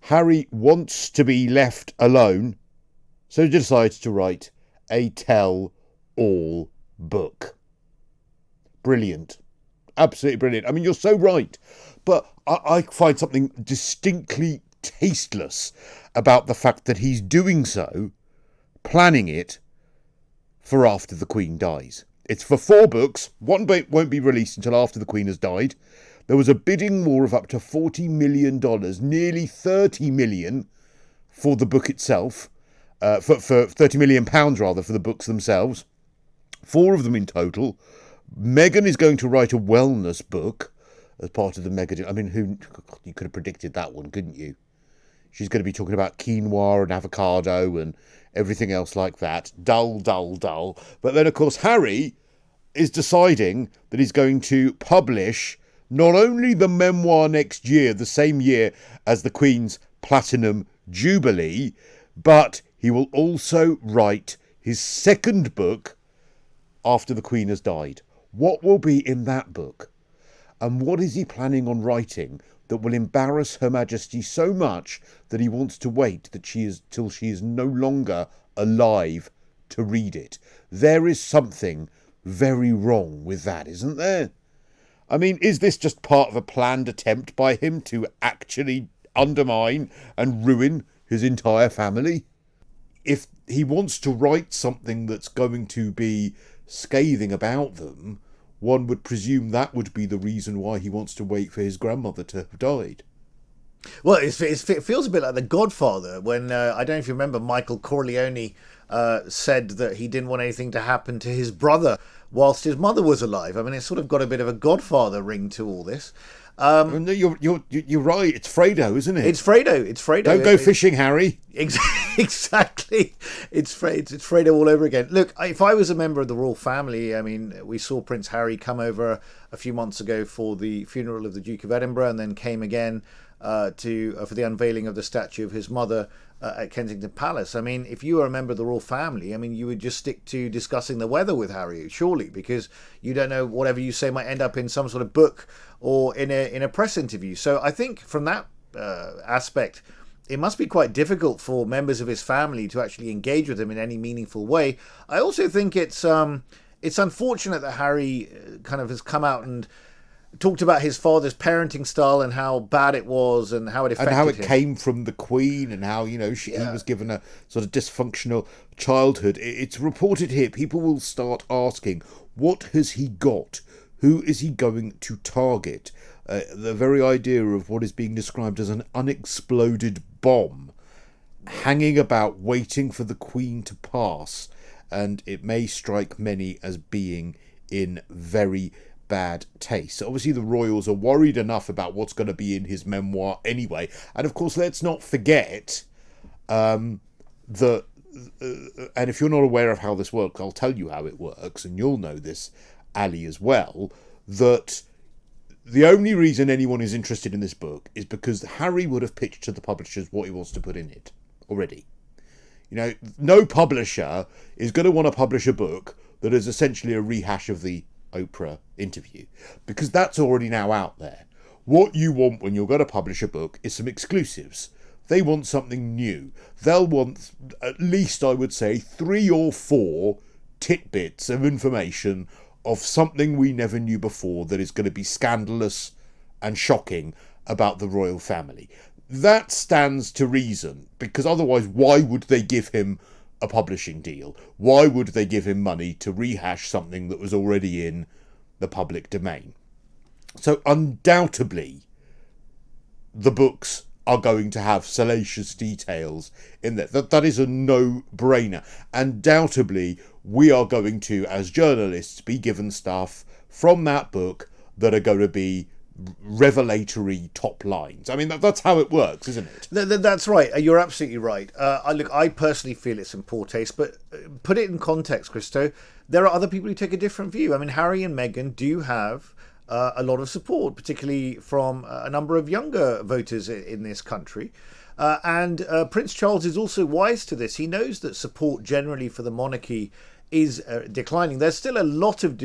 Harry wants to be left alone, so he decides to write a tell-all book. Brilliant. Absolutely brilliant. I mean, you're so right. But I find something distinctly tasteless about the fact that he's doing so, planning it, for after the Queen dies. It's for 4 books. One won't be released until after the Queen has died. There was a bidding war of up to $40 million, nearly £30 million for the book itself, for £30 million rather, for the books themselves. 4 of them in total. Meghan is going to write a wellness book as part of the Meghan. I mean, you could have predicted that one, couldn't you? She's going to be talking about quinoa and avocado and everything else like that. Dull, dull, dull. But then, of course, Harry is deciding that he's going to publish not only the memoir next year, the same year as the Queen's Platinum Jubilee, but he will also write his second book after the Queen has died. What will be in that book? And what is he planning on writing that will embarrass Her Majesty so much that he wants to wait till she is no longer alive to read it? There is something very wrong with that, isn't there? I mean, is this just part of a planned attempt by him to actually undermine and ruin his entire family? If he wants to write something that's going to be scathing about them, one would presume that would be the reason why he wants to wait for his grandmother to have died. Well, it feels a bit like The Godfather when, I don't know if you remember, Michael Corleone said that he didn't want anything to happen to his brother whilst his mother was alive. I mean, it's sort of got a bit of a Godfather ring to all this. No, you're right. It's Fredo, isn't it? It's Fredo. Don't go fishing, Harry. Exactly. It's Fredo all over again. Look, if I was a member of the royal family, I mean, we saw Prince Harry come over a few months ago for the funeral of the Duke of Edinburgh, and then came again for the unveiling of the statue of his mother at Kensington Palace. I mean, if you were a member of the royal family, I mean, you would just stick to discussing the weather with Harry, surely, because you don't know, whatever you say might end up in some sort of book or in a press interview. So I think from that aspect, it must be quite difficult for members of his family to actually engage with him in any meaningful way. I also think it's unfortunate that Harry kind of has come out and talked about his father's parenting style and how bad it was and how it affected him. And how it came from the Queen and how, he was given a sort of dysfunctional childhood. It's reported here, people will start asking, what has he got? Who is he going to target? The very idea of what is being described as an unexploded bomb hanging about waiting for the Queen to pass, and it may strike many as being in very bad taste. So obviously the royals are worried enough about what's going to be in his memoir anyway, and of course let's not forget and if you're not aware of how this works, I'll tell you how it works, and you'll know this, Ali, as well, that the only reason anyone is interested in this book is because Harry would have pitched to the publishers what he wants to put in it already. No publisher is going to want to publish a book that is essentially a rehash of the Oprah interview, because that's already now out there. What you want when you're going to publish a book is some exclusives. They want something new. They'll want at least, I would say, 3 or 4 tidbits of information of something we never knew before that is going to be scandalous and shocking about the royal family. That stands to reason, because otherwise why would they give him a publishing deal? Why would they give him money to rehash something that was already in the public domain? So undoubtedly the books are going to have salacious details in there. That is a no-brainer. Undoubtedly we are going to, as journalists, be given stuff from that book that are going to be revelatory top lines. I mean, that's how it works, isn't it? That's right. You're absolutely right. I personally feel it's in poor taste, but put it in context, Cristo. There are other people who take a different view. I mean, Harry and Meghan do have a lot of support, particularly from a number of younger voters in this country. And Prince Charles is also wise to this. He knows that support generally for the monarchy is declining. There's still a lot of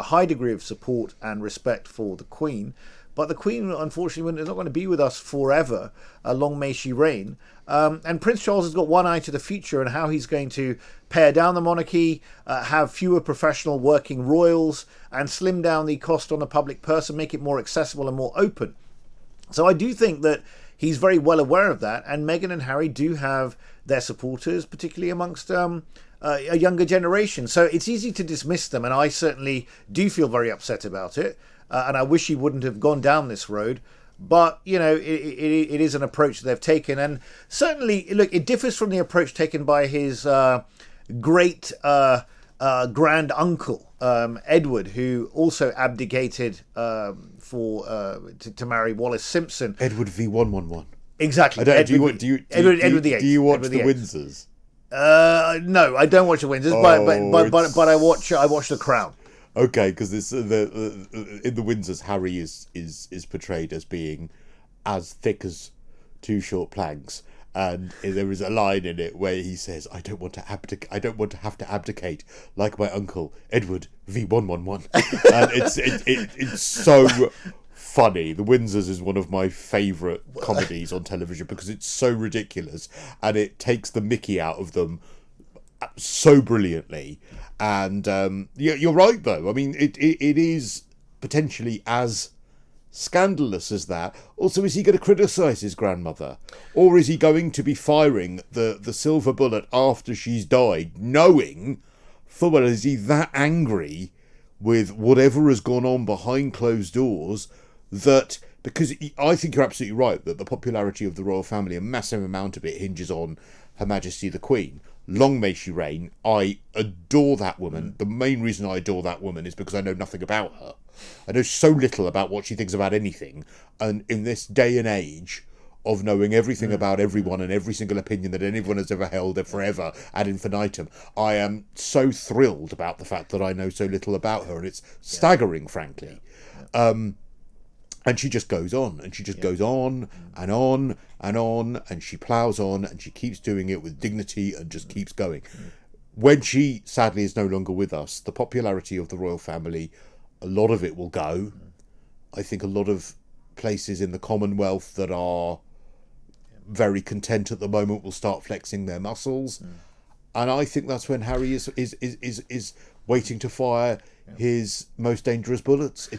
high degree of support and respect for the Queen, but the Queen, unfortunately, is not going to be with us forever. Long may she reign. And Prince Charles has got one eye to the future and how he's going to pare down the monarchy, have fewer professional working royals, and slim down the cost on the public purse and make it more accessible and more open. So I do think that he's very well aware of that, and Meghan and Harry do have their supporters, particularly amongst a younger generation. So it's easy to dismiss them, and I certainly do feel very upset about it, and I wish he wouldn't have gone down this road. But, you know, it is an approach they've taken, and certainly, look, it differs from the approach taken by his great grand uncle, Edward, who also abdicated to marry Wallis Simpson. Edward V111. Exactly. Edward the VIII. Do you watch the Windsors? No, I don't watch the Windsors, but I watch The Crown. Okay, because in the Windsors, Harry is portrayed as being as thick as two short planks, and there is a line in it where he says, "I don't want to have to abdicate like my uncle Edward V111," and it's so funny. The Windsors is one of my favourite comedies on television because it's so ridiculous and it takes the mickey out of them so brilliantly. And you're right, though. I mean, it is potentially as scandalous as that. Also, is he going to criticise his grandmother, or is he going to be firing the silver bullet after she's died, knowing full well, is he that angry with whatever has gone on behind closed doors that, because I think you're absolutely right that the popularity of the royal family, a massive amount of it hinges on Her Majesty the Queen. Long may she reign. I adore that woman. The main reason I adore that woman is because I know nothing about her. I know so little about what she thinks about anything. And in this day and age of knowing everything about everyone and every single opinion that anyone has ever held forever ad infinitum, I am so thrilled about the fact that I know so little about her. And it's staggering, frankly. And she just goes on, and she just goes on and on and on, and she ploughs on, and she keeps doing it with dignity and just keeps going. When she, sadly, is no longer with us, the popularity of the royal family, a lot of it will go. I think a lot of places in the Commonwealth that are very content at the moment will start flexing their muscles. And I think that's when Harry is waiting to fire his most dangerous bullets.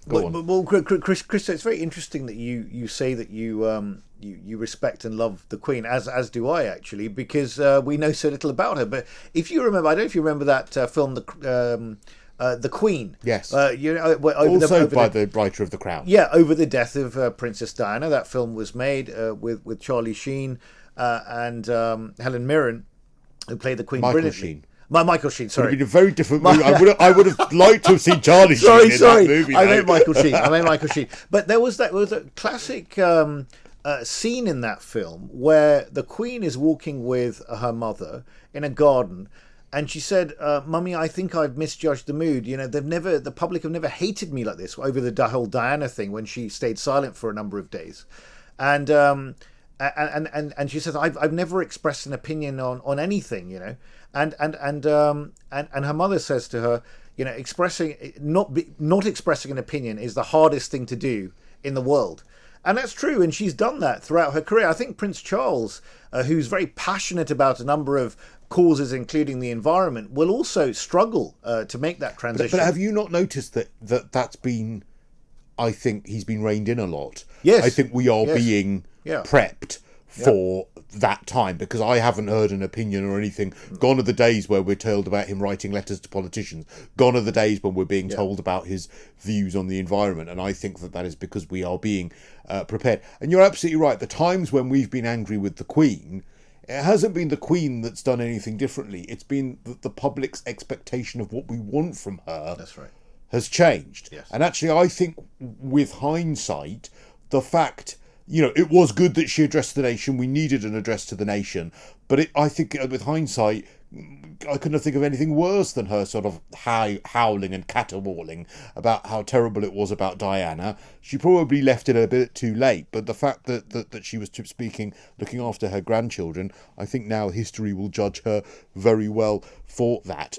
Well, Cristo, it's very interesting that you say that you respect and love the Queen, as do I actually, because we know so little about her. But if you remember, I don't know if you remember that film, The Queen. Yes. By the writer of The Crown. Yeah, over the death of Princess Diana. That film was made with Charlie Sheen and Helen Mirren, who played the Queen brilliantly. Sheen. Michael Sheen, sorry. It would have been a very different movie. I would have liked to have seen Charlie Sheen in that movie. I meant Michael Sheen. But there was a classic scene in that film where the Queen is walking with her mother in a garden, and she said, "Mummy, I think I've misjudged the mood. You know, the public have never hated me like this over the whole Diana thing when she stayed silent for a number of days." And she says, I've never expressed an opinion on anything, you know. And her mother says to her, you know, not expressing an opinion is the hardest thing to do in the world. And that's true, and she's done that throughout her career. I think Prince Charles, who's very passionate about a number of causes, including the environment, will also struggle to make that transition. But have you not noticed that's been, I think he's been reined in a lot. Yes. I think we are being prepped for that time, because I haven't heard an opinion or anything. Gone are the days where we're told about him writing letters to politicians. Gone are the days when we're being told about his views on the environment. And I think that is because we are being prepared. And you're absolutely right. The times when we've been angry with the Queen, it hasn't been the Queen that's done anything differently. It's been the public's expectation of what we want from her. That's right. Has changed. Yes. And actually, I think with hindsight, the fact, you know, it was good that she addressed the nation. We needed an address to the nation. But I think with hindsight, I couldn't think of anything worse than her sort of howling and caterwauling about how terrible it was about Diana. She probably left it a bit too late. But the fact that she was speaking, looking after her grandchildren, I think now history will judge her very well for that.